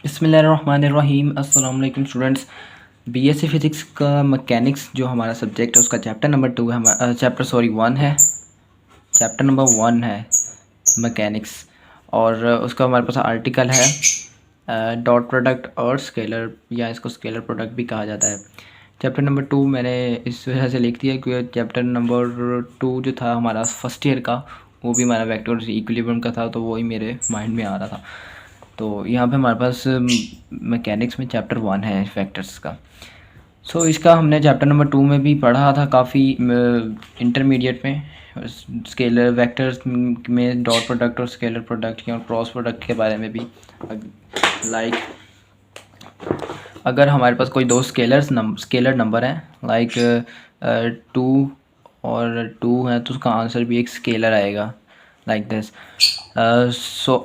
बिस्मिल्लाहिर्रहमानिर्रहीम। अस्सलाम वालेकुम स्टूडेंट्स। बीएससी फिज़िक्स का मैकेनिक्स जो हमारा सब्जेक्ट है उसका चैप्टर नंबर 2 है, हमारा वन है, चैप्टर नंबर 1 है मैकेनिक्स। और उसका हमारे पास आर्टिकल है डॉट प्रोडक्ट और स्केलर, या इसको स्केलर प्रोडक्ट भी कहा जाता है। चैप्टर नंबर 2 मैंने इस वजह से लिख दिया क्योंकि चैप्टर नंबर 2 जो था हमारा फर्स्ट ईयर का, वो भी हमारा वेक्टर इक्विलिब्रियम का था, तो वही मेरे माइंड में आ रहा था। तो यहाँ पे हमारे पास मैकेनिक्स में चैप्टर 1 है वेक्टर्स का। इसका हमने चैप्टर नंबर 2 में भी पढ़ा था काफ़ी, इंटरमीडिएट में स्केलर वेक्टर्स में डॉट प्रोडक्ट और स्केलर प्रोडक्ट के और क्रॉस प्रोडक्ट के बारे में भी। लाइक अगर हमारे पास कोई दो स्केलर नंबर है, लाइक 2 और 2 है, तो उसका आंसर भी एक स्केलर आएगा, लाइक दिस।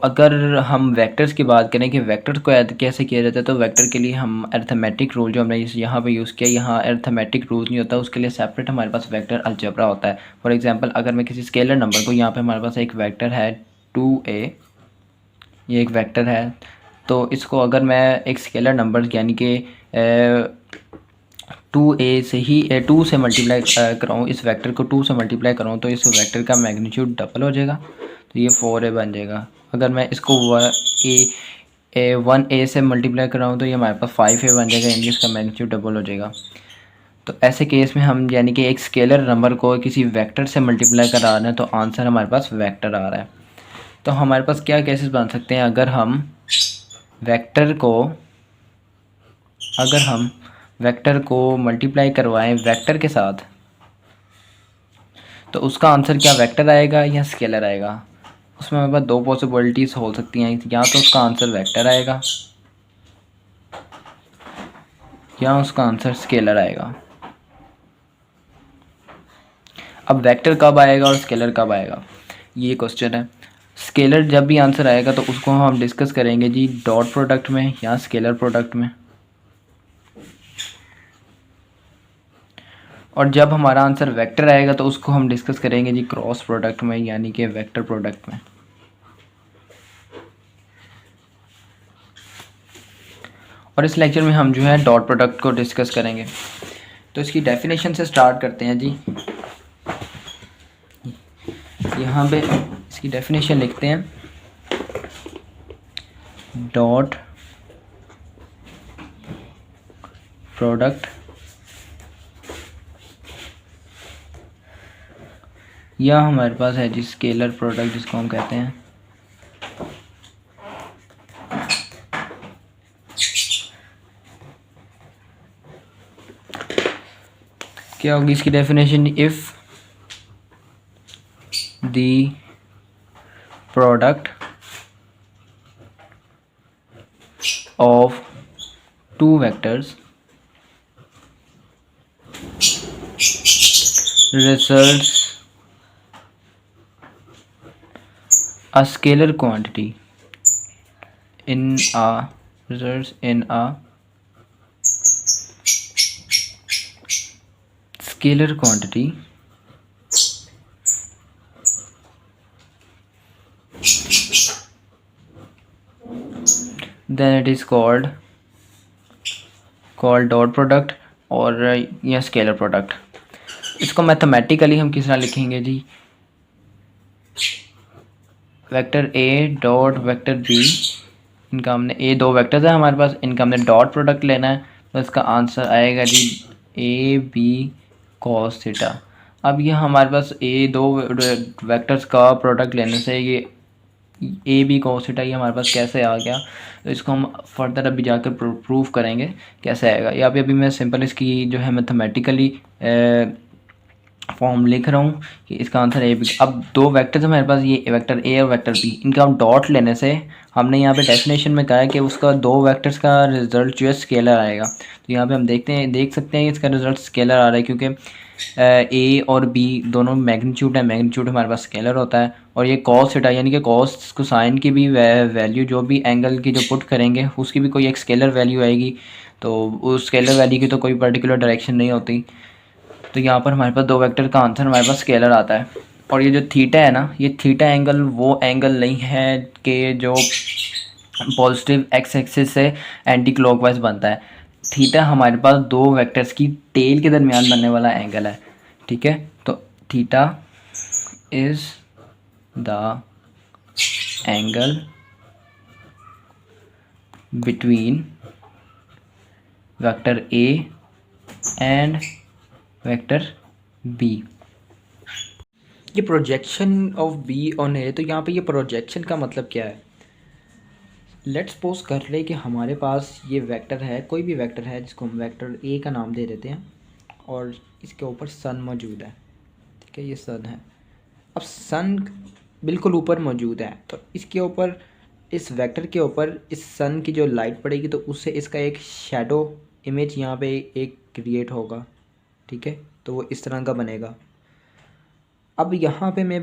अगर हम वेक्टर्स की बात करें कि वेक्टर्स को कैसे किया जाता है, तो वेक्टर के लिए हम अरिथमेटिक रूल जो हमने यहाँ पे यूज़ किया, यहाँ अरिथमेटिक रूल नहीं होता, उसके लिए सेपरेट हमारे पास वेक्टर अलजेब्रा होता है। फॉर एग्जांपल, अगर मैं किसी स्केलर नंबर को, यहाँ पे हमारे पास एक वेक्टर है 2a, ये एक वेक्टर है, तो इसको अगर मैं एक स्केलर नंबर यानी कि 2a से ही 2 से मल्टीप्लाई कराऊँ, इस वेक्टर को 2 से मल्टीप्लाई कराऊँ, तो इस वेक्टर का मैग्नीट्यूड डबल हो जाएगा, तो ये 4a बन जाएगा। अगर मैं इसको 1a से मल्टीप्लाई कराऊँ, तो ये हमारे पास 5a बन जाएगा, यानी इसका मैग्नीट्यूड डबल हो जाएगा। तो ऐसे केस में हम यानी कि एक स्केलर नंबर को किसी वेक्टर से मल्टीप्लाई करा रहे हैं, तो आंसर हमारे पास वेक्टर आ रहा है। तो हमारे पास क्या केसेस बन सकते हैं, अगर हम वेक्टर को मल्टीप्लाई करवाएं वेक्टर के साथ, तो उसका आंसर क्या वेक्टर आएगा या स्केलर आएगा। उसमें हमारे पास दो पॉसिबिलिटीज़ हो सकती हैं, या तो उसका आंसर वेक्टर आएगा या उसका आंसर स्केलर आएगा। अब वेक्टर कब आएगा और स्केलर कब आएगा, ये क्वेश्चन है। स्केलर जब भी आंसर आएगा तो उसको हम डिस्कस करेंगे जी डॉट प्रोडक्ट में या स्केलर प्रोडक्ट में, और जब हमारा आंसर वेक्टर आएगा तो उसको हम डिस्कस करेंगे जी क्रॉस प्रोडक्ट में, यानी कि वेक्टर प्रोडक्ट में। और इस लेक्चर में हम जो है डॉट प्रोडक्ट को डिस्कस करेंगे। तो इसकी डेफिनेशन से स्टार्ट करते हैं जी। यहाँ पे इसकी डेफिनेशन लिखते हैं, डॉट प्रोडक्ट या हमारे पास है जी स्केलर प्रोडक्ट, जिसको हम कहते हैं। क्या होगी इसकी definition, if the product of two vectors results a scalar quantity in a results in a scalar quantity then it is called dot product और या स्केलर प्रोडक्ट। इसको मैथमेटिकली हम किस तरह लिखेंगे जी, vector A dot vector B, इनका हमने ए दो वेक्टर्स है हमारे पास, इनका हमने डॉट प्रोडक्ट लेना है, तो इसका आंसर आएगा जी ए बी कॉस थीटा। अब ये हमारे पास ए दो वेक्टर्स का प्रोडक्ट लेने से ये ए बी कॉस थीटा ये हमारे पास कैसे आ गया, तो इसको हम फर्दर अभी जाकर प्रूफ करेंगे कैसे आएगा। या अभी मैं सिंपल इसकी जो है मैथमेटिकली फॉर्म लिख रहा हूँ कि इसका आंसर ए बी। अब दो वेक्टर्स हमारे पास, ये वेक्टर ए और वेक्टर बी, इनका हम डॉट लेने से हमने यहाँ पे डेफिनेशन में कहा है कि उसका दो वेक्टर्स का रिजल्ट जो है स्केलर आएगा। तो यहाँ पे हम देख सकते हैं इसका रिजल्ट स्केलर आ रहा है, क्योंकि ए और बी दोनों मैग्नीट्यूड है, मैग्नीट्यूड हमारे पास स्केलर होता है। और ये कॉस थीटा यानी कि कॉस को साइन की भी वैल्यू, जो भी एंगल की जो पुट करेंगे उसकी भी कोई एक स्केलर वैल्यू आएगी, तो उस स्केलर वैल्यू की तो कोई पर्टिकुलर डायरेक्शन नहीं होती। तो यहाँ पर हमारे पास दो वेक्टर का आंसर हमारे पास स्केलर आता है। और ये जो थीटा है ना, ये थीटा एंगल वो एंगल नहीं है कि जो पॉजिटिव एक्स एक्सिस से एंटी क्लॉकवाइज बनता है। थीटा हमारे पास दो वेक्टर्स की टेल के दरमियान बनने वाला एंगल है, ठीक है। तो theta is the angle between vector A and vector B. ये projection of B on A, तो यहाँ पे ये प्रोजेक्शन का मतलब क्या है? लेट्स सपोज कर ले कि हमारे पास ये वेक्टर है, कोई भी वेक्टर है जिसको हम वेक्टर ए का नाम दे देते हैं, और इसके ऊपर सन मौजूद है, ठीक है, ये सन है। अब सन बिल्कुल ऊपर मौजूद है, तो इसके ऊपर, इस वेक्टर के ऊपर इस सन की जो लाइट पड़ेगी तो उससे इसका एक शैडो इमेज यहाँ पे एक क्रिएट होगा, ठीक है। तो वो इस तरह का बनेगा। अब यहाँ पे मैं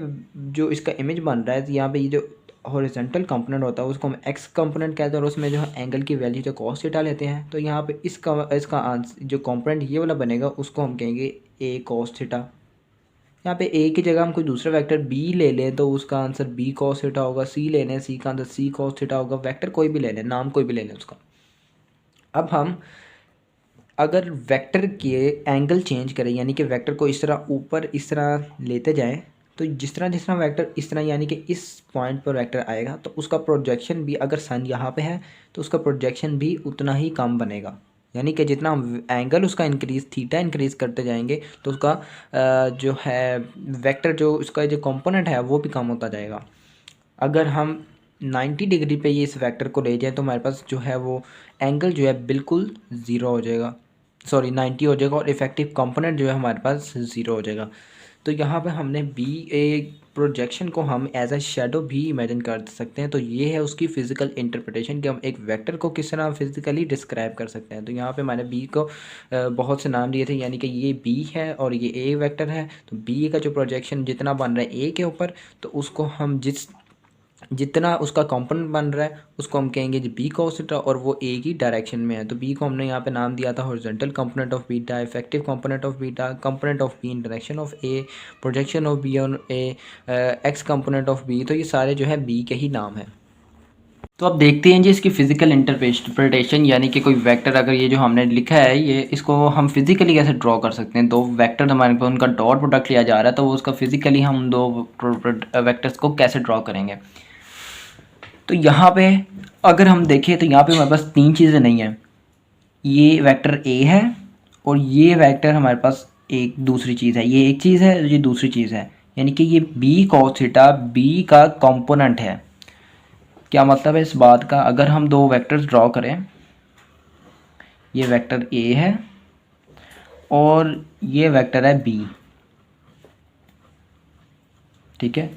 जो इसका इमेज बन रहा है, तो यहाँ पे ये जो हॉरिजॉन्टल कंपोनेंट होता है उसको हम एक्स कंपोनेंट कहते हैं, और उसमें जो है एंगल की वैल्यू जो कॉस थीटा लेते हैं। तो यहाँ पे इसका आंसर जो कंपोनेंट ये वाला बनेगा उसको हम कहेंगे ए कॉस थीटा। यहाँ पे ए की जगह हम कोई दूसरा वेक्टर बी ले लें तो उसका आंसर बी कॉस थीटा होगा। सी ले लें, सी का आंसर सी कॉस थीटा होगा। वेक्टर कोई भी ले लें, नाम कोई भी ले लें उसका। अब हम अगर वेक्टर के एंगल चेंज करें, यानी कि वेक्टर को इस तरह ऊपर इस तरह लेते जाएं, तो जिस तरह वेक्टर इस तरह, यानी कि इस पॉइंट पर वेक्टर आएगा तो उसका प्रोजेक्शन भी, अगर सन यहाँ पे है तो उसका प्रोजेक्शन भी उतना ही कम बनेगा। यानी कि जितना एंगल उसका इंक्रीज, थीटा इंक्रीज करते जाएंगे तो उसका जो है वेक्टर, जो उसका जो कंपोनेंट है वो भी कम होता जाएगा। अगर हम 90 डिग्री पे ये इस वेक्टर को ले जाएं तो हमारे पास जो है वो एंगल जो है बिल्कुल ज़ीरो हो जाएगा, सॉरी 90 हो जाएगा, और इफेक्टिव कंपोनेंट जो है हमारे पास ज़ीरो हो जाएगा। तो यहाँ पे हमने बी ए प्रोजेक्शन को हम एज अ शेडो भी इमेजिन कर सकते हैं। तो ये है उसकी फ़िज़िकल इंटरप्रिटेशन कि हम एक वेक्टर को किस तरह फिज़िकली डिस्क्राइब कर सकते हैं। तो यहाँ पे मैंने बी को बहुत से नाम दिए थे, यानी कि ये बी है और ये ए वेक्टर है। तो बी का जो प्रोजेक्शन जितना बन रहा है ए के ऊपर, तो उसको हम जितना उसका कंपोनेंट बन रहा है उसको हम कहेंगे जी बी कॉस थीटा, और वो ए की डायरेक्शन में है। तो बी को हमने यहाँ पे नाम दिया था horizontal component of beta, effective component of beta, component of B in direction of A, projection of B on A, X component of B. तो ये सारे जो है बी के ही नाम है। तो अब देखते हैं जी इसकी फिजिकल इंटरप्रिटेशन, यानी कि कोई वेक्टर अगर ये जो हमने लिखा है ये, इसको हम फिजिकली कैसे ड्रॉ कर सकते हैं। दो वेक्टर हमारे पास, उनका डॉट प्रोडक्ट लिया जा रहा है, तो वो उसका फिजिकली हम दो वेक्टर्स को कैसे ड्रॉ करेंगे। तो यहाँ पे अगर हम देखें तो यहाँ पे हमारे पास तीन चीज़ें नहीं हैं। ये वेक्टर ए है और ये वेक्टर हमारे पास एक दूसरी चीज़ है, ये एक चीज़ है, ये दूसरी चीज़ है, यानी कि ये बी कॉस थीटा बी का कंपोनेंट है। क्या मतलब है इस बात का? अगर हम दो वेक्टर्स ड्रॉ करें, ये वेक्टर ए है और ये वेक्टर है बी, ठीक है,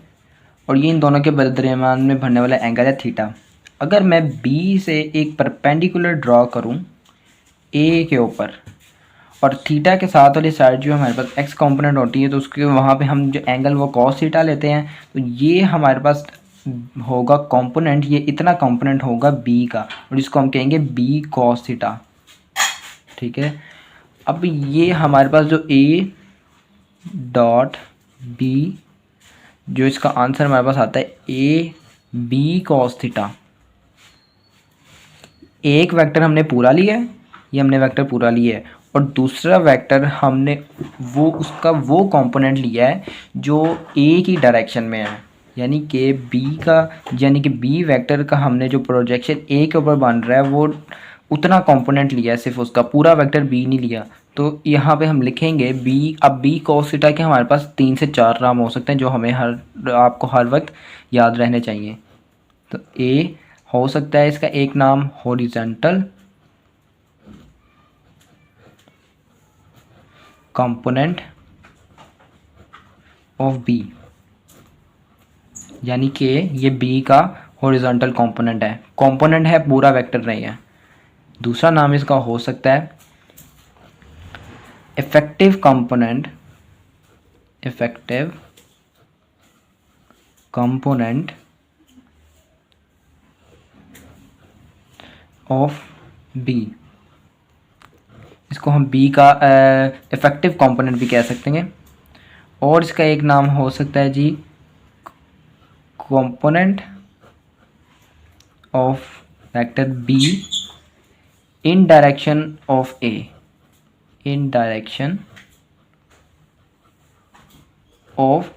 और ये इन दोनों के दरमियान में बनने वाला एंगल है थीटा। अगर मैं बी से एक परपेंडिकुलर ड्रॉ करूं ए के ऊपर, और थीटा के साथ वाली साइड जो हमारे पास एक्स कंपोनेंट होती है, तो उसके वहाँ पे हम जो एंगल वो कॉस थीटा लेते हैं। तो ये हमारे पास होगा कंपोनेंट, ये इतना कंपोनेंट होगा बी का, और इसको हम कहेंगे बी कॉस थीटा, ठीक है। अब ये हमारे पास जो ए डॉट बी, जो इसका आंसर हमारे पास आता है ए बी कॉस थीटा, एक वेक्टर हमने पूरा लिया है, ये हमने वेक्टर पूरा लिया है, और दूसरा वेक्टर हमने वो उसका वो कंपोनेंट लिया है जो ए की डायरेक्शन में है, यानी कि बी का, यानी कि बी वेक्टर का हमने जो प्रोजेक्शन ए के ऊपर बन रहा है वो उतना कंपोनेंट लिया है, सिर्फ उसका पूरा वेक्टर बी नहीं लिया। तो यहाँ पे हम लिखेंगे बी। अब बी कॉस थीटा के हमारे पास 3 से 4 नाम हो सकते हैं जो हमें आपको हर वक्त याद रहने चाहिए। तो ए हो सकता है इसका एक नाम हॉरिजॉन्टल कंपोनेंट ऑफ बी, यानी कि ये बी का हॉरिजॉन्टल कंपोनेंट है, पूरा वेक्टर नहीं है। दूसरा नाम इसका हो सकता है इफेक्टिव कंपोनेंट ऑफ बी, इसको हम बी का इफेक्टिव कंपोनेंट भी कह सकते हैं। और इसका एक नाम हो सकता है जी component of vector B in direction of A, in direction of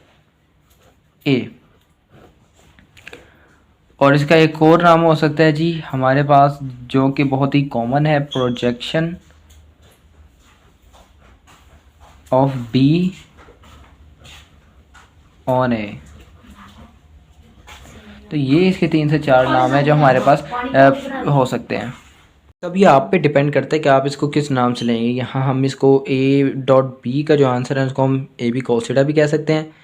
A. और इसका एक और नाम हो सकता है जी हमारे पास, जो कि बहुत ही कॉमन है, projection of B on A. तो ये इसके 3 से 4 नाम है जो हमारे पास हो सकते हैं। तब ये आप पे डिपेंड करता है कि आप इसको किस नाम से लेंगे। यहाँ हम इसको ए डॉट बी का जो आंसर है उसको हम ए बी cos थीटा भी कह सकते हैं।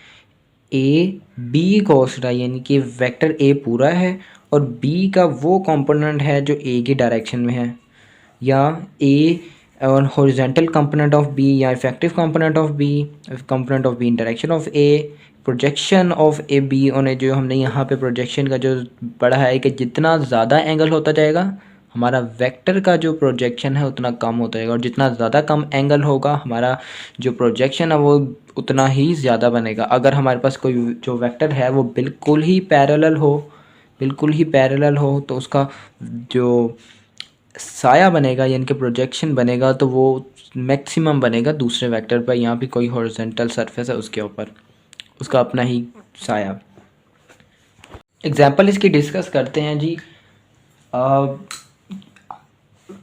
ए बी cos थीटा यानी कि वेक्टर ए पूरा है और बी का वो कंपोनेंट है जो ए की डायरेक्शन में है, या ए और हॉरिजॉन्टल कंपोनेंट ऑफ बी, या effective component of B, component of B in direction of A, projection of A B on A. जो हमने यहाँ पे प्रोजेक्शन का जो पढ़ा है कि जितना ज़्यादा एंगल होता जाएगा हमारा वेक्टर का जो प्रोजेक्शन है उतना कम होता जाएगा, और जितना ज़्यादा कम एंगल होगा हमारा जो प्रोजेक्शन है वो उतना ही ज़्यादा बनेगा। अगर हमारे पास कोई जो वेक्टर है वो बिल्कुल ही पैरेलल हो, बिल्कुल ही पैरेलल हो, तो उसका जो साया बनेगा यानी कि प्रोजेक्शन बनेगा तो वो मैक्सिमम बनेगा दूसरे वेक्टर पर। यहाँ भी कोई हॉरिजॉन्टल सरफेस है उसके ऊपर उसका अपना ही साया। एग्जाम्पल इसकी डिस्कस करते हैं जी।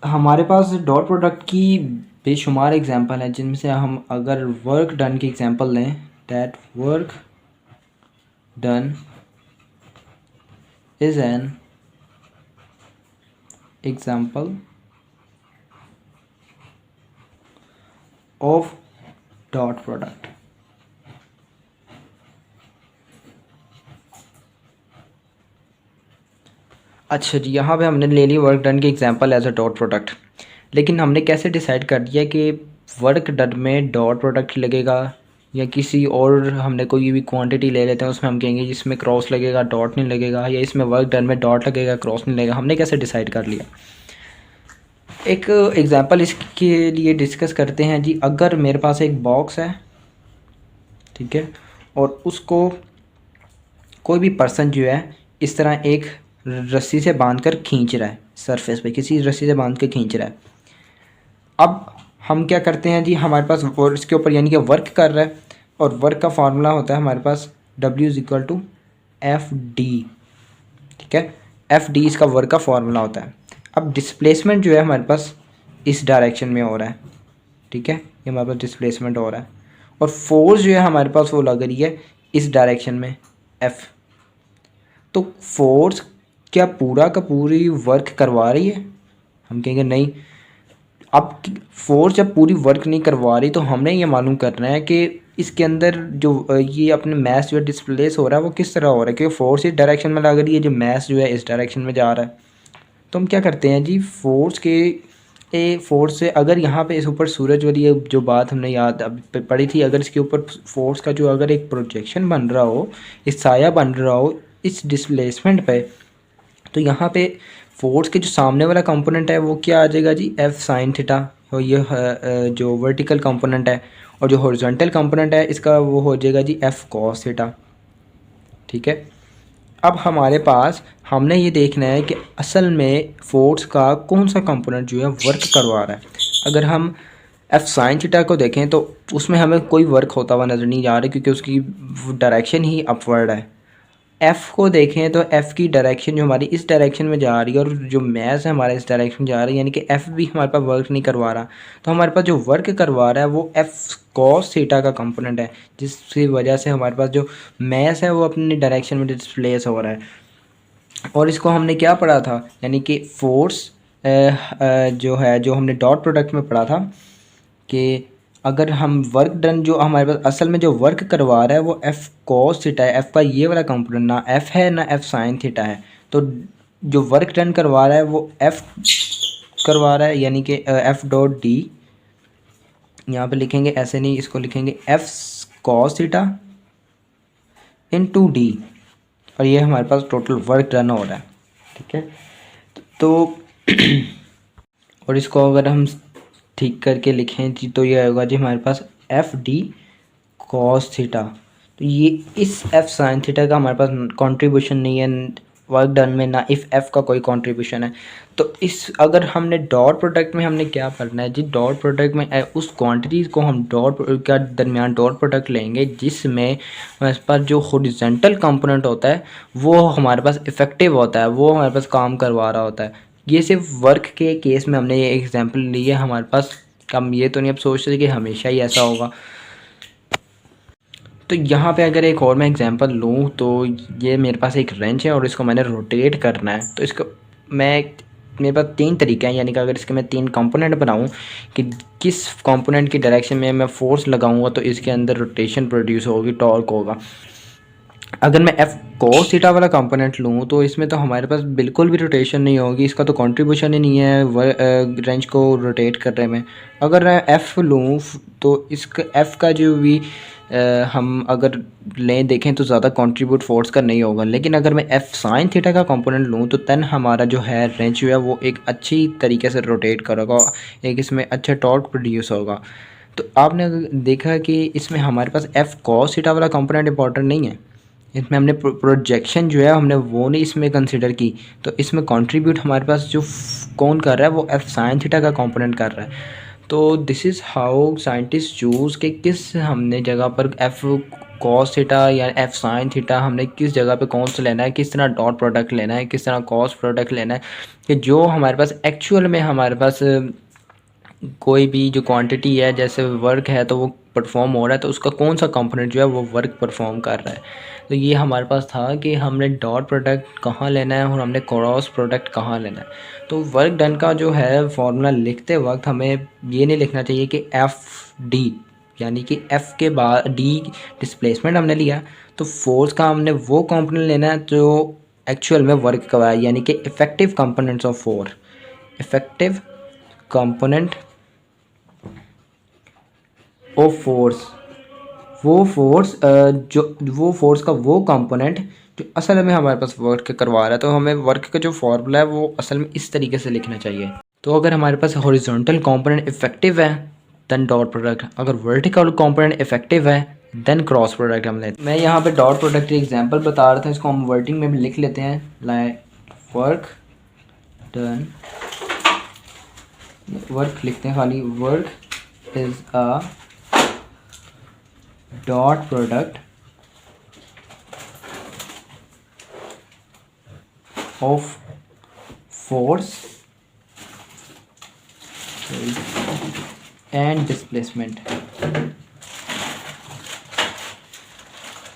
हमारे पास डॉट प्रोडक्ट की बेशुमार एग्जाम्पल हैं, जिनमें से हम अगर वर्क डन की एग्जाम्पल लें, that work done is an example of dot product. अच्छा जी, यहाँ पे हमने ले ली वर्क डन की example as a dot product, लेकिन हमने कैसे डिसाइड कर दिया कि वर्क डन में डॉट प्रोडक्ट लगेगा या किसी और हमने कोई भी क्वांटिटी ले लेते हैं उसमें हम कहेंगे जिसमें क्रॉस लगेगा डॉट नहीं लगेगा, या इसमें वर्क डन में डॉट लगेगा क्रॉस नहीं लगेगा, हमने कैसे डिसाइड कर लिया? एक एग्जांपल इसके लिए डिस्कस करते हैं जी। अगर मेरे पास एक बॉक्स है, ठीक है, और उसको कोई भी पर्सन जो है इस तरह एक रस्सी से बांधकर खींच रहा है, सरफेस पे किसी रस्सी से बांध के खींच रहा है। अब हम क्या करते हैं जी, हमारे पास और इसके ऊपर यानी कि वर्क कर रहा है, और वर्क का फार्मूला होता है हमारे पास W is equal to FD, ठीक है, FD इसका वर्क का फार्मूला होता है। अब डिस्प्लेसमेंट जो है हमारे पास इस डायरेक्शन में हो रहा है, ठीक है, ये हमारे पास डिस्प्लेसमेंट हो रहा है, और फोर्स जो है हमारे पास वो लग रही है इस डायरेक्शन में F। तो फोर्स क्या पूरा का पूरी वर्क करवा रही है? हम कहेंगे नहीं। अब फोर्स जब पूरी वर्क नहीं करवा रही तो हमने ये मालूम करना है कि इसके अंदर जो ये अपने मैस जो डिस्प्लेस हो रहा है वो किस तरह हो रहा है, क्योंकि फोर्स इस डायरेक्शन में लग रही है, जो मैस जो है इस डायरेक्शन में जा रहा है। तो हम क्या करते हैं जी, फोर्स से अगर यहाँ पे इस ऊपर सूरज वाली जो बात हमने याद अब पढ़ी थी, अगर इसके ऊपर फोर्स का जो अगर एक प्रोजेक्शन बन रहा हो, इस साया बन रहा हो इस डिस्प्लेसमेंट पे, तो यहाँ पे फोर्स के जो सामने वाला कंपोनेंट है वो क्या आ जाएगा जी, F साइन थीटा। और ये जो वर्टिकल कंपोनेंट है, और जो हॉरिजॉन्टल कंपोनेंट है इसका वो हो जाएगा जी F कॉस थीटा, ठीक है। अब हमारे पास हमने ये देखना है कि असल में फोर्स का कौन सा कंपोनेंट जो है वर्क करवा रहा है। अगर हम F साइन थीटा को देखें तो उसमें हमें कोई वर्क होता हुआ नज़र नहीं आ रहा, क्योंकि उसकी डायरेक्शन ही अपवर्ड है। F को देखें तो F की डायरेक्शन जो हमारी इस डायरेक्शन में जा रही है, और जो मैस है हमारा इस डायरेक्शन में जा रही है, यानी कि F भी हमारे पास वर्क नहीं करवा रहा। तो हमारे पास जो वर्क करवा रहा है वो F cos थीटा का कंपोनेंट है, जिसकी वजह से हमारे पास जो मैस है वो अपनी डायरेक्शन में डिस्प्लेस हो रहा है। और इसको हमने क्या पढ़ा था, यानी कि फोर्स जो है, जो हमने डॉट प्रोडक्ट में पढ़ा था कि अगर हम वर्क डन जो हमारे पास असल में जो वर्क करवा रहा है वो F cos थीटा है, F का ये वाला कंपोनेंट ना F है ना F साइन थीटा है। तो जो वर्क डन करवा रहा है वो F करवा रहा है, यानी कि F डॉट डी, यहाँ पे लिखेंगे ऐसे नहीं, इसको लिखेंगे F cos theta in D, और ये हमारे पास टोटल वर्क डन हो रहा है, ठीक है। तो और इसको अगर हम ठीक करके लिखें जी तो ये होगा जी हमारे पास FD cos थीटा। तो ये इस F साइन थीटा का हमारे पास कंट्रीब्यूशन नहीं है, वर्क डन में ना इफ़ एफ़ का कोई कंट्रीब्यूशन है। तो इस अगर हमने डॉट प्रोडक्ट में हमने क्या करना है जी, डॉट प्रोडक्ट में उस क्वांटिटीज़ को हम डॉट का दरमियान डॉट प्रोडक्ट लेंगे जिसमें हमारे पास जो हॉरिजॉन्टल कंपोनेंट होता है वो हमारे पास इफ़ेक्टिव होता है, वो हमारे पास काम करवा रहा होता है। ये सिर्फ वर्क के केस में हमने ये एग्जांपल ली है। हमारे पास हम ये तो नहीं अब सोचते कि हमेशा ही ऐसा होगा। तो यहाँ पे अगर एक और मैं एग्जांपल लूँ तो ये मेरे पास एक रेंच है और इसको मैंने रोटेट करना है। तो इसको मैं मेरे पास 3 तरीके हैं, यानी कि अगर इसके मैं 3 कंपोनेंट बनाऊँ कि किस कंपोनेंट की डायरेक्शन में मैं फोर्स लगाऊंगा तो इसके अंदर रोटेशन प्रोड्यूस होगी, टॉर्क होगा। अगर मैं एफ cos थीटा वाला कंपोनेंट लूँ तो इसमें तो हमारे पास बिल्कुल भी रोटेशन नहीं होगी, इसका तो कंट्रीब्यूशन ही नहीं है रेंच को रोटेट करने में। अगर मैं एफ़ लूँ तो इसका एफ़ का जो भी हम अगर लें देखें तो ज़्यादा कंट्रीब्यूट फोर्स का नहीं होगा। लेकिन अगर मैं एफ़ साइन थीटा का कंपोनेंट लूँ तो तन हमारा जो है रेंच जो है वो एक अच्छी तरीके से रोटेट करेगा, एक इसमें अच्छा टॉर्क प्रोड्यूस होगा। तो आपने देखा कि इसमें हमारे पास एफ़ cos थीटा वाला कंपोनेंट इंपॉर्टेंट नहीं है, इसमें हमने प्रोजेक्शन जो है हमने वो नहीं इसमें कंसिडर की। तो इसमें कंट्रीब्यूट हमारे पास जो कौन कर रहा है वो एफ साइन थीटा का कंपोनेंट कर रहा है। तो this is how scientist choose कि किस हमने जगह पर एफ कॉस थीटा या एफ साइन थीटा हमने किस जगह पे कौन सा लेना है, किस तरह डॉट प्रोडक्ट लेना है, किस तरह कॉस प्रोडक्ट लेना है, कि जो हमारे पास एक्चुअल में हमारे पास कोई भी जो क्वांटिटी है जैसे वर्क है तो वो परफॉर्म हो रहा है तो उसका कौन सा कंपोनेंट जो है वो वर्क परफॉर्म कर रहा है। तो ये हमारे पास था कि हमने डॉट प्रोडक्ट कहाँ लेना है और हमने क्रॉस प्रोडक्ट कहाँ लेना है। तो वर्क डन का जो है फॉर्मूला लिखते वक्त हमें ये नहीं लिखना चाहिए कि एफ डी, यानी कि एफ़ के बाद डी डिस्प्लेसमेंट हमने लिया, तो फोर्स का हमने वो कंपोनेंट लेना है जो एक्चुअल में वर्क का है, यानी कि effective components of force, effective component of force, वो फोर्स जो वो फोर्स का वो कंपोनेंट जो असल में हमारे पास वर्क करवा रहा है। तो हमें वर्क का जो फॉर्मूला है वो असल में इस तरीके से लिखना चाहिए। तो अगर हमारे पास हॉरिजॉन्टल कंपोनेंट इफेक्टिव है देन डॉट प्रोडक्ट, अगर वर्टिकल कंपोनेंट इफेक्टिव है देन क्रॉस प्रोडक्ट हम लेते हैं। मैं यहाँ पे डॉट प्रोडक्ट की एग्जांपल बता रहा था, इसको हम वर्डिंग में भी लिख लेते हैं, लाइक वर्क डन, वर्क लिखते हैं खाली, work is a dot product of force and displacement।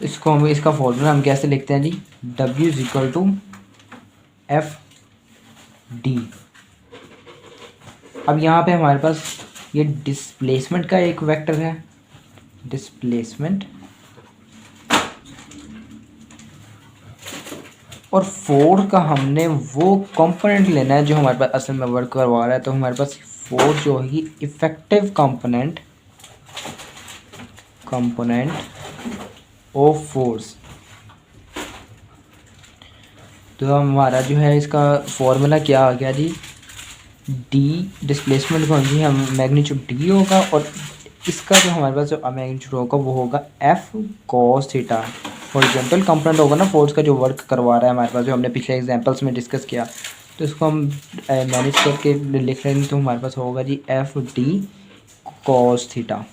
इसको हम इसका फॉर्मूला हम कैसे लिखते हैं जी, W is equal to F D. अब यहाँ पे हमारे पास ये डिस्प्लेसमेंट का एक वेक्टर है, डिस्प्लेसमेंट, और फोर्स का हमने वो कंपोनेंट लेना है जो हमारे पास असल में वर्क करवा रहा है। तो हमारे पास फोर्स जो है इफेक्टिव कंपोनेंट ऑफ फोर्स। तो हमारा जो है इसका फॉर्मूला क्या आ गया जी, डी डिस्प्लेसमेंट का जी हम मैग्नीट्यूड डी होगा और इसका जो हमारे पास जो मैग्नीट्यूड होगा वो होगा F cos theta. Horizontal component होगा ना फोर्स का जो वर्क करवा रहा है हमारे पास, जो हमने पिछले एग्जांपल्स में डिस्कस किया। तो इसको हम मैनेज करके लिख लेंगे तो हमारे पास होगा जी एफ डी cos थीटा।